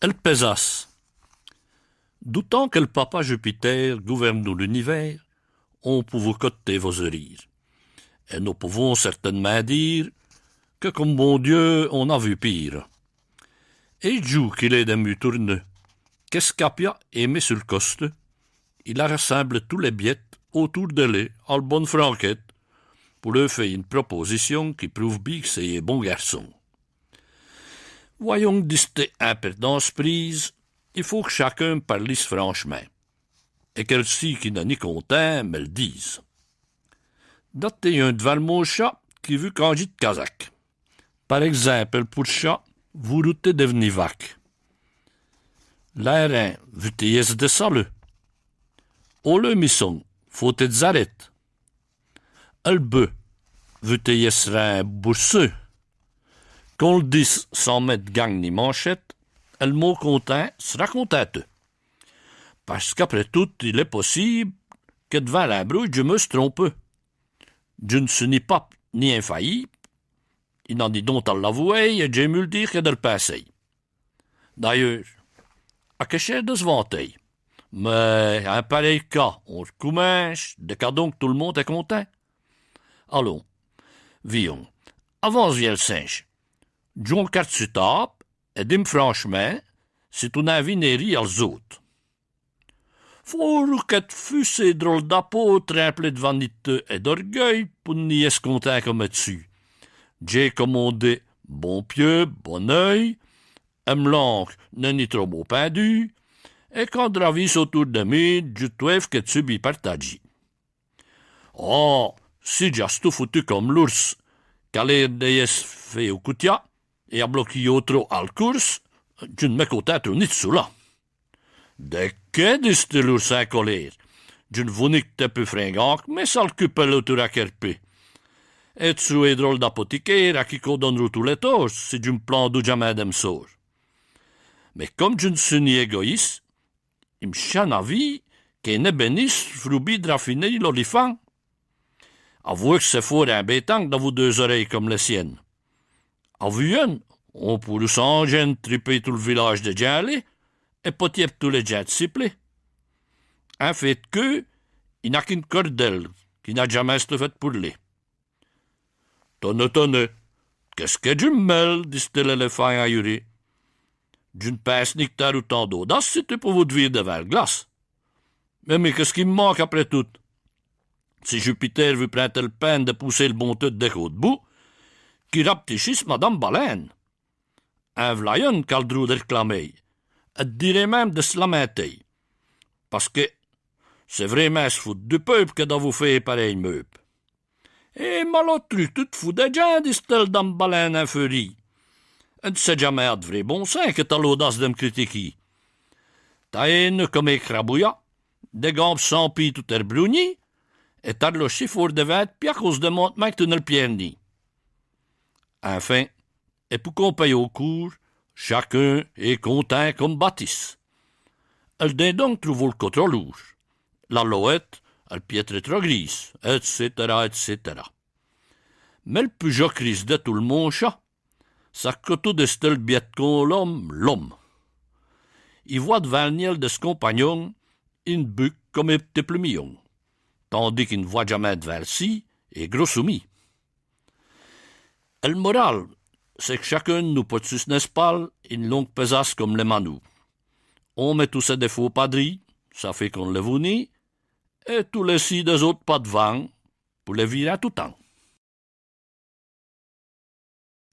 Elle pésasse. Doutant que le papa Jupiter gouverne nous l'univers, on pouvait coter vos rires. Et nous pouvons certainement dire que comme bon Dieu, on a vu pire. Et Dieu qu'il est d'un tourne, qu'est-ce qu'Apia aimé sur le coste, il a rassemblé tous les billettes autour de lui, en le bonne franquette, pour lui faire une proposition qui prouve bien que c'est un bon garçon. Voyons d'iste imperdance prise, il faut que chacun parlisse franchement, et qu'elle-ci qui n'a ni content me le dise. Datez un devant mon chat qui veut congé de Kazakh. Par exemple, pour chat, vous routez devenir vac. L'airain, vous t'ayez de salut. Au le misson, faut être arrête. Le bœuf, vous t'ayez un bourseux. Qu'on le dise sans mettre gang ni manchette, le mot content sera content. Parce qu'après tout, il est possible que devant la brouille, je me trompe. Je ne suis ni pape ni infaillible. Il n'en dit donc à l'avouer et j'ai mieux le dire que de le passer. D'ailleurs, à que cher de se vanter. Mais un pareil cas, on le commence, de cas donc tout le monde est content. Allons, voyons, avance vient le singe. John carte sur table, et dis-moi franchement, c'est ton avinerie als autres. Faut que fût ces drôles d'apôtres remplis de vanité et d'orgueil pour n'y être content comme dessus. J'ai commandé bon pied, bon œil, un langue n'est ni trop beau pendu, et quand dravis autour de moi, je trouve que tu m'y partages. Oh, si j'ai tout foutu comme l'ours, qu'aller d'ayes fait au coutia, et a bloqué autre à la course, je ne me contente ni de cela. De que dis-tu l'ours en colère? Je ne vous nique pas peu fringant, mais ça le coupe l'autre à kerpé. Et tu es drôle d'apothicaire à qui qu'on donne tous les torts, si je me plante d'où jamais de me sort. Mais comme je ne suis ni égoïste, il me chante à vie qu'un ébéniste frubi de raffiner l'olifant. Avouez que c'est fort embêtant dans vos deux oreilles comme les siennes. Avouez, on pourrait sans gêne triper tout le village de Djalé et peut-être tous les gens de Siplé. En fait que, il n'a qu'une cordelle qui n'a jamais été faite pour lui. Tonne, qu'est-ce que tu me mêles, dit-il l'éléphant ahuri. Je ne passe ni que t'as autant d'audace si tu pour vous devir devant la glace. Mais qu'est-ce qui me manque après tout? Si Jupiter veut prendre le peine de pousser le bon tête de haut debout, qui rapetichisse Madame Baleine. Un vlayon qu'a le droit de réclamer, et dirait même de se lamenter. Parce que c'est vraiment se foutre du peuple que de vous faire pareil meuble. Et malotru, tout fou de gens, dit-elle Dame Baleine en furie. Et c'est jamais de vrai bon sens que t'as l'audace de me critiquer. T'as une comme écrabouillat, des gambes sans pis tout erbrouni, et t'as le chiffre de 20 puis à cause de mon mec tu ne le piernis. Enfin, et pour qu'on paye au cours, chacun est content comme Baptiste. Elle dit donc trouve le côté lourd. La louette, elle piètre trop grise, etc., etc. Mais le plus jocrise de tout le monde chat, ça coteau de stel biette qu'on l'homme. Il voit devant le niel de ce compagnon une buque comme un petit plumillon, tandis qu'il ne voit jamais devant ci et gros soumis. Et le moral, c'est que chacun de nous peut sur n'est-ce pas une longue pesasse comme les manous. On met tous ces défauts padris, ça fait qu'on le vounit, et tous les six des autres pas de vent, pour les virer à tout temps.